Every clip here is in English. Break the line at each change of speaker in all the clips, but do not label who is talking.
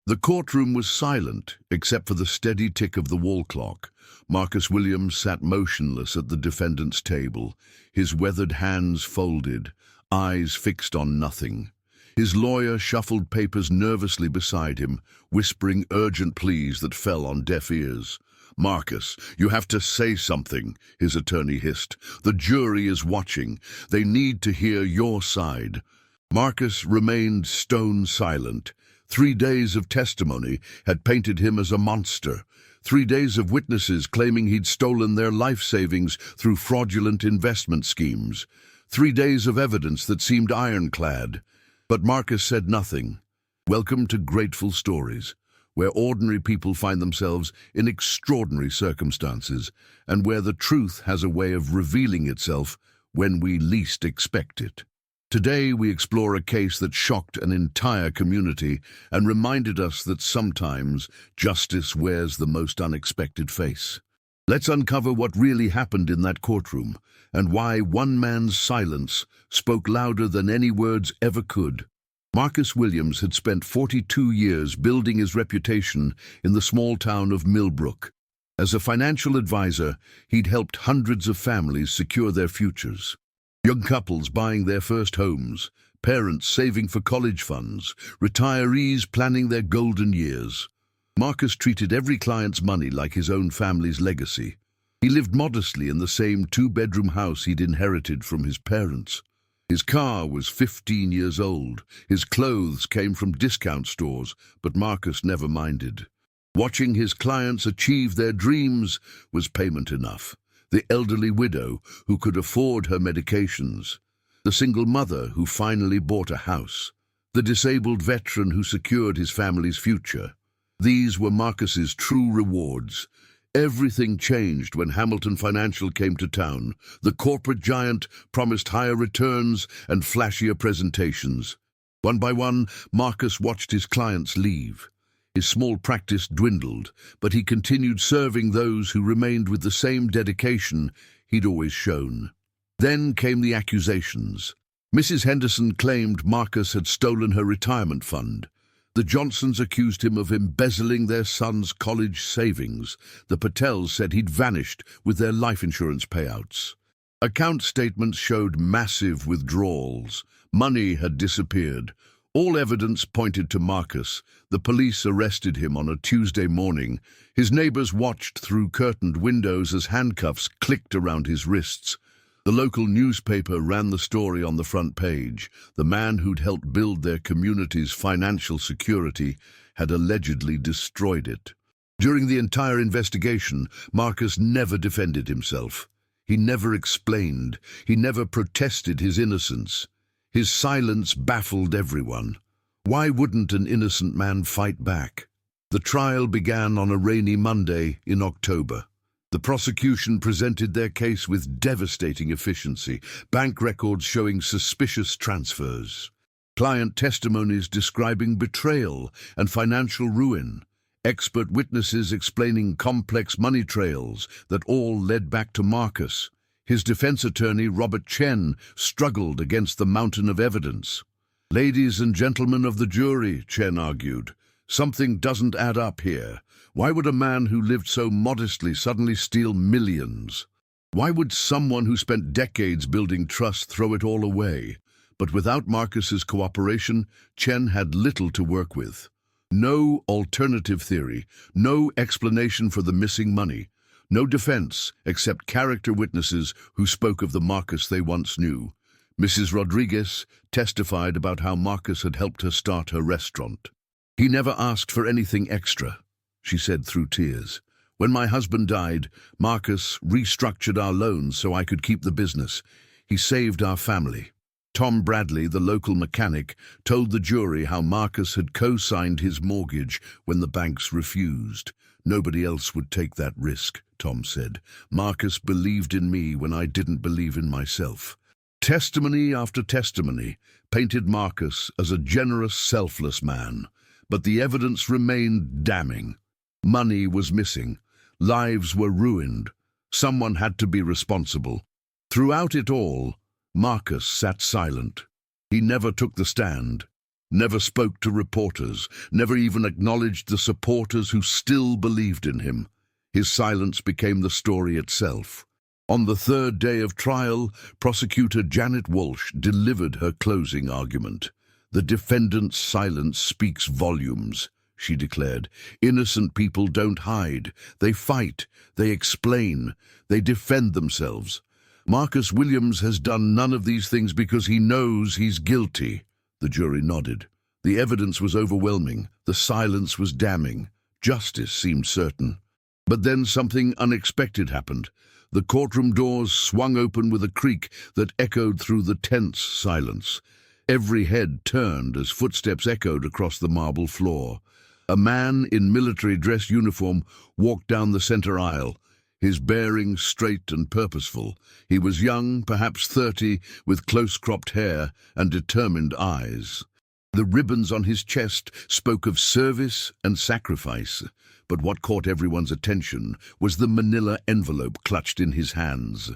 The courtroom was silent, except for the steady tick of the wall clock. Marcus Williams sat motionless at the defendant's table, his weathered hands folded, eyes fixed on nothing. His lawyer shuffled papers nervously beside him, whispering urgent pleas that fell on deaf ears. "Marcus, you have to say something," his attorney hissed. "The jury is watching. They need to hear your side." Marcus remained stone silent. 3 days of testimony had painted him as a monster. 3 days of witnesses claiming he'd stolen their life savings through fraudulent investment schemes. 3 days of evidence that seemed ironclad. But Marcus said nothing. Welcome to Grateful Stories, where ordinary people find themselves in extraordinary circumstances, and where the truth has a way of revealing itself when we least expect it. Today we explore a case that shocked an entire community and reminded us that sometimes justice wears the most unexpected face. Let's uncover what really happened in that courtroom and why one man's silence spoke louder than any words ever could. Marcus Williams had spent 42 years building his reputation in the small town of Millbrook. As a financial advisor, he'd helped hundreds of families secure their futures. Young couples buying their first homes, parents saving for college funds, retirees planning their golden years. Marcus treated every client's money like his own family's legacy. He lived modestly in the same 2-bedroom house he'd inherited from his parents. His car was 15 years old. His clothes came from discount stores, but Marcus never minded. Watching his clients achieve their dreams was payment enough. The elderly widow who could afford her medications, the single mother who finally bought a house, the disabled veteran who secured his family's future. These were Marcus's true rewards. Everything changed when Hamilton Financial came to town. The corporate giant promised higher returns and flashier presentations. One by one, Marcus watched his clients leave. His small practice dwindled, but he continued serving those who remained with the same dedication he'd always shown. Then came the accusations. Mrs. Henderson claimed Marcus had stolen her retirement fund. The Johnsons accused him of embezzling their son's college savings. The Patels said he'd vanished with their life insurance payouts. Account statements showed massive withdrawals. Money had disappeared. All evidence pointed to Marcus. The police arrested him on a Tuesday morning. His neighbors watched through curtained windows as handcuffs clicked around his wrists. The local newspaper ran the story on the front page. The man who'd helped build their community's financial security had allegedly destroyed it. During the entire investigation, Marcus never defended himself. He never explained. He never protested his innocence. His silence baffled everyone. Why wouldn't an innocent man fight back? The trial began on a rainy Monday in October. The prosecution presented their case with devastating efficiency, bank records showing suspicious transfers, client testimonies describing betrayal and financial ruin, expert witnesses explaining complex money trails that all led back to Marcus. His defense attorney, Robert Chen, struggled against the mountain of evidence. "Ladies and gentlemen of the jury," Chen argued, "something doesn't add up here. Why would a man who lived so modestly suddenly steal millions? Why would someone who spent decades building trust throw it all away?" But without Marcus's cooperation, Chen had little to work with. No alternative theory, no explanation for the missing money. No defense, except character witnesses who spoke of the Marcus they once knew. Mrs. Rodriguez testified about how Marcus had helped her start her restaurant. "He never asked for anything extra," she said through tears. "When my husband died, Marcus restructured our loans so I could keep the business. He saved our family." Tom Bradley, the local mechanic, told the jury how Marcus had co-signed his mortgage when the banks refused. "Nobody else would take that risk," Tom said. "Marcus believed in me when I didn't believe in myself." Testimony after testimony painted Marcus as a generous, selfless man, but the evidence remained damning. Money was missing. Lives were ruined. Someone had to be responsible. Throughout it all, Marcus sat silent. He never took the stand. never spoke to reporters, never even acknowledged the supporters who still believed in him. His silence became the story itself. On the third day of trial, prosecutor Janet Walsh delivered her closing argument. "The defendant's silence speaks volumes," she declared. "Innocent people don't hide. They fight, they explain, they defend themselves. Marcus Williams has done none of these things because he knows he's guilty." The jury nodded. The evidence was overwhelming. The silence was damning. Justice seemed certain. But then something unexpected happened. The courtroom doors swung open with a creak that echoed through the tense silence. Every head turned as footsteps echoed across the marble floor. A man in military dress uniform walked down the center aisle, his bearing straight and purposeful. He was young, perhaps 30, with close-cropped hair and determined eyes. The ribbons on his chest spoke of service and sacrifice, but what caught everyone's attention was the manila envelope clutched in his hands.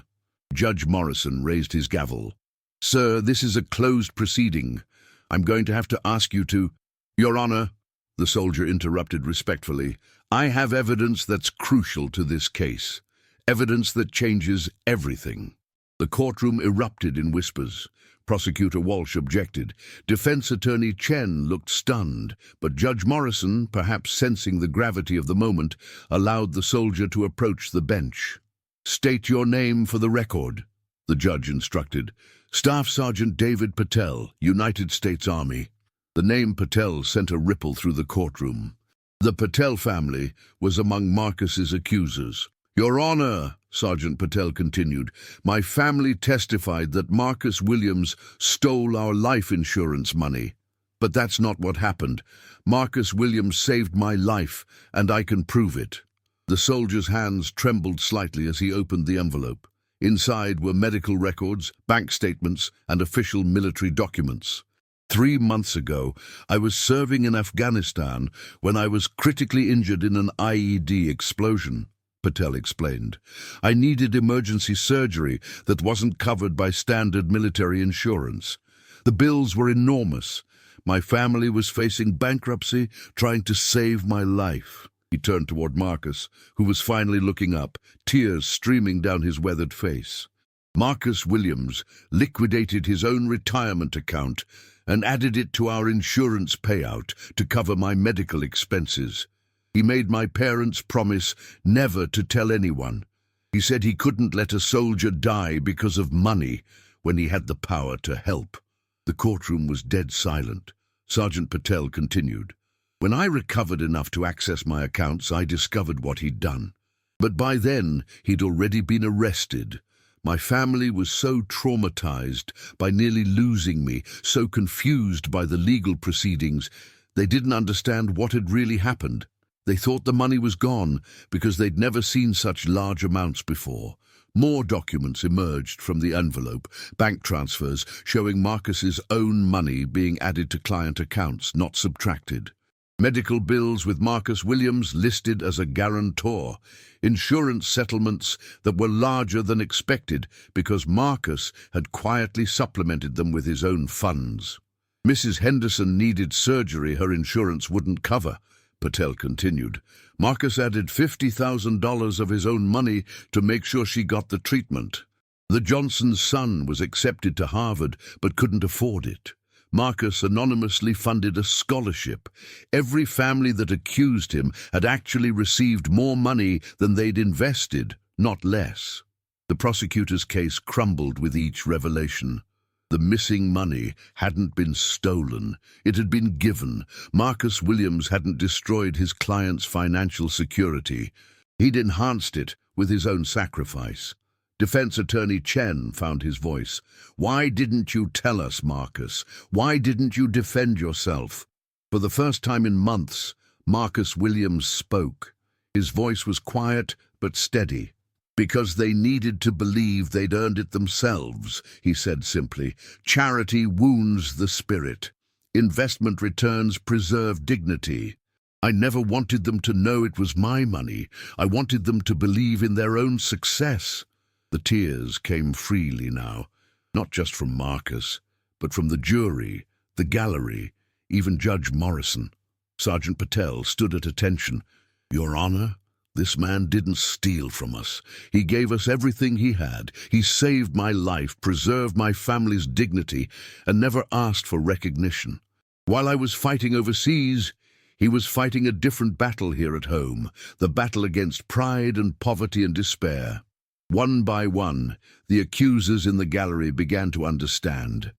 Judge Morrison raised his gavel. "Sir, this is a closed proceeding. I'm going to have to ask you to—" "Your Honor," the soldier interrupted respectfully, "I have evidence that's crucial to this case. Evidence that changes everything." The courtroom erupted in whispers. Prosecutor Walsh objected. Defense attorney Chen looked stunned, but Judge Morrison, perhaps sensing the gravity of the moment, allowed the soldier to approach the bench. "State your name for the record," the judge instructed. "Staff Sergeant David Patel, United States Army." The name Patel sent a ripple through the courtroom. The Patel family was among Marcus's accusers. "Your Honor," Sergeant Patel continued, "my family testified that Marcus Williams stole our life insurance money. But that's not what happened. Marcus Williams saved my life, and I can prove it." The soldier's hands trembled slightly as he opened the envelope. Inside were medical records, bank statements, and official military documents. "3 months ago, I was serving in Afghanistan when I was critically injured in an IED explosion," Patel explained. "I needed emergency surgery that wasn't covered by standard military insurance. The bills were enormous. My family was facing bankruptcy, trying to save my life." He turned toward Marcus, who was finally looking up, tears streaming down his weathered face. "Marcus Williams liquidated his own retirement account and added it to our insurance payout to cover my medical expenses. He made my parents promise never to tell anyone. He said he couldn't let a soldier die because of money when he had the power to help." The courtroom was dead silent. Sergeant Patel continued. "When I recovered enough to access my accounts, I discovered what he'd done. But by then, he'd already been arrested. My family was so traumatized by nearly losing me, so confused by the legal proceedings, they didn't understand what had really happened. They thought the money was gone because they'd never seen such large amounts before. More documents emerged from the envelope, bank transfers showing Marcus's own money being added to client accounts, not subtracted. Medical bills with Marcus Williams listed as a guarantor. Insurance settlements that were larger than expected because Marcus had quietly supplemented them with his own funds. "Mrs. Henderson needed surgery her insurance wouldn't cover," Patel continued. "Marcus added $50,000 of his own money to make sure she got the treatment. The Johnson's son was accepted to Harvard but couldn't afford it. Marcus anonymously funded a scholarship. Every family that accused him had actually received more money than they'd invested, not less." The prosecutor's case crumbled with each revelation. The missing money hadn't been stolen. It had been given. Marcus Williams hadn't destroyed his client's financial security. He'd enhanced it with his own sacrifice. Defense attorney Chen found his voice. "Why didn't you tell us, Marcus? Why didn't you defend yourself?" For the first time in months, Marcus Williams spoke. His voice was quiet but steady. "Because they needed to believe they'd earned it themselves," he said simply. "Charity wounds the spirit. Investment returns preserve dignity. I never wanted them to know it was my money. I wanted them to believe in their own success." The tears came freely now, not just from Marcus, but from the jury, the gallery, even Judge Morrison. Sergeant Patel stood at attention. "Your Honor, this man didn't steal from us. He gave us everything he had. He saved my life, preserved my family's dignity, and never asked for recognition. While I was fighting overseas, he was fighting a different battle here at home, the battle against pride and poverty and despair." One by one, the accusers in the gallery began to understand.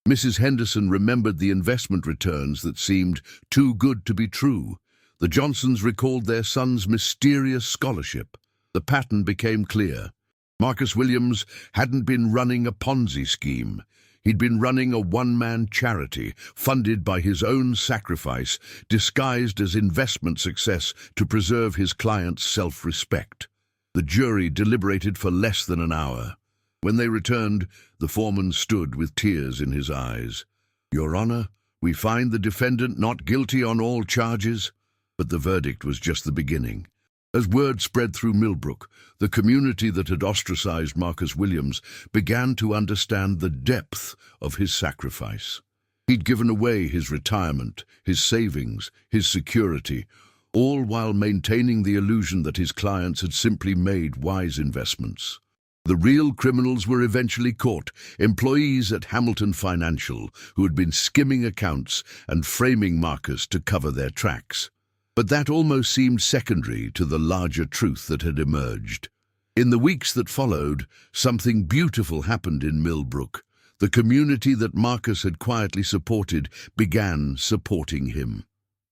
Mrs. Henderson remembered the investment returns that seemed too good to be true. The Johnsons recalled their son's mysterious scholarship. The pattern became clear. Marcus Williams hadn't been running a Ponzi scheme. He'd been running a one-man charity, funded by his own sacrifice, disguised as investment success to preserve his client's self-respect. The jury deliberated for less than an hour. When they returned, the foreman stood with tears in his eyes. "Your Honor, we find the defendant not guilty on all charges." But the verdict was just the beginning. As word spread through Millbrook, the community that had ostracized Marcus Williams began to understand the depth of his sacrifice. He'd given away his retirement, his savings, his security, all while maintaining the illusion that his clients had simply made wise investments. The real criminals were eventually caught, employees at Hamilton Financial who had been skimming accounts and framing Marcus to cover their tracks. But that almost seemed secondary to the larger truth that had emerged. In the weeks that followed, something beautiful happened in Millbrook. The community that Marcus had quietly supported began supporting him.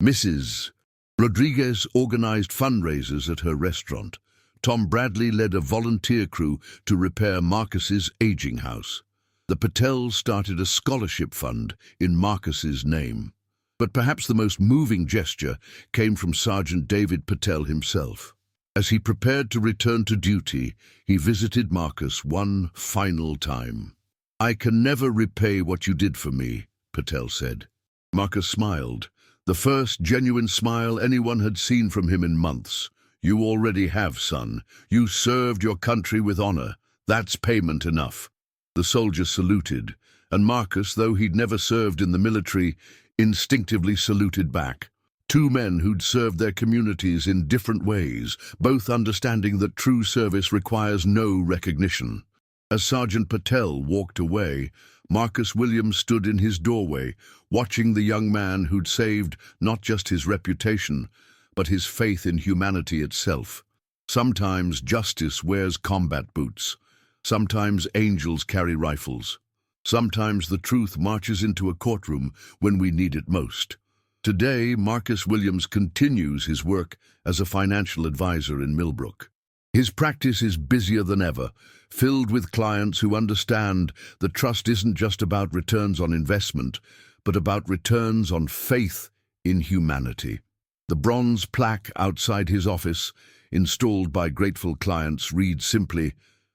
Mrs. Rodriguez organized fundraisers at her restaurant. Tom Bradley led a volunteer crew to repair Marcus's aging house. The Patels started a scholarship fund in Marcus's name. But perhaps the most moving gesture came from Sergeant David Patel himself. As he prepared to return to duty, he visited Marcus one final time. "I can never repay what you did for me," Patel said. Marcus smiled, the first genuine smile anyone had seen from him in months. "You already have, son. You served your country with honor. That's payment enough." The soldier saluted, and Marcus, though he'd never served in the military, instinctively saluted back. Two men who'd served their communities in different ways, both understanding that true service requires no recognition. As Sergeant Patel walked away, Marcus Williams stood in his doorway, watching the young man who'd saved not just his reputation, but his faith in humanity itself. Sometimes justice wears combat boots. Sometimes angels carry rifles. Sometimes the truth marches into a courtroom when we need it most. Today, Marcus Williams continues his work as a financial advisor in Millbrook. His practice is busier than ever, filled with clients who understand that trust isn't just about returns on investment, but about returns on faith in humanity. The bronze plaque outside his office, installed by grateful clients, reads simply,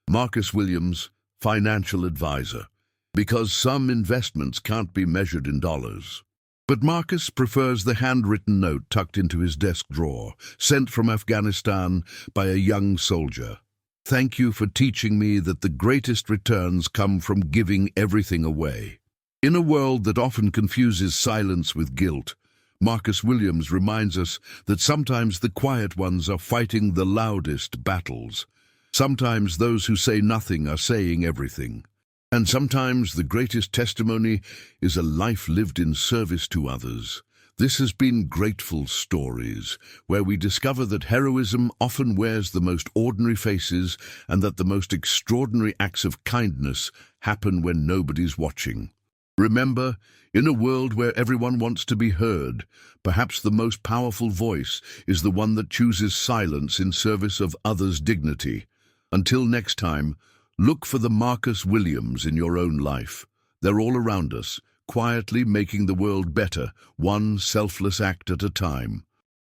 "Marcus Williams, Financial Advisor," because some investments can't be measured in dollars. But Marcus prefers the handwritten note tucked into his desk drawer, sent from Afghanistan by a young soldier. "Thank you for teaching me that the greatest returns come from giving everything away." In a world that often confuses silence with guilt, Marcus Williams reminds us that sometimes the quiet ones are fighting the loudest battles. Sometimes those who say nothing are saying everything. And sometimes the greatest testimony is a life lived in service to others. This has been Grateful Stories, where we discover that heroism often wears the most ordinary faces and that the most extraordinary acts of kindness happen when nobody's watching. Remember, in a world where everyone wants to be heard, perhaps the most powerful voice is the one that chooses silence in service of others' dignity. Until next time, look for the Marcus Williams in your own life. They're all around us, quietly making the world better, one selfless act at a time.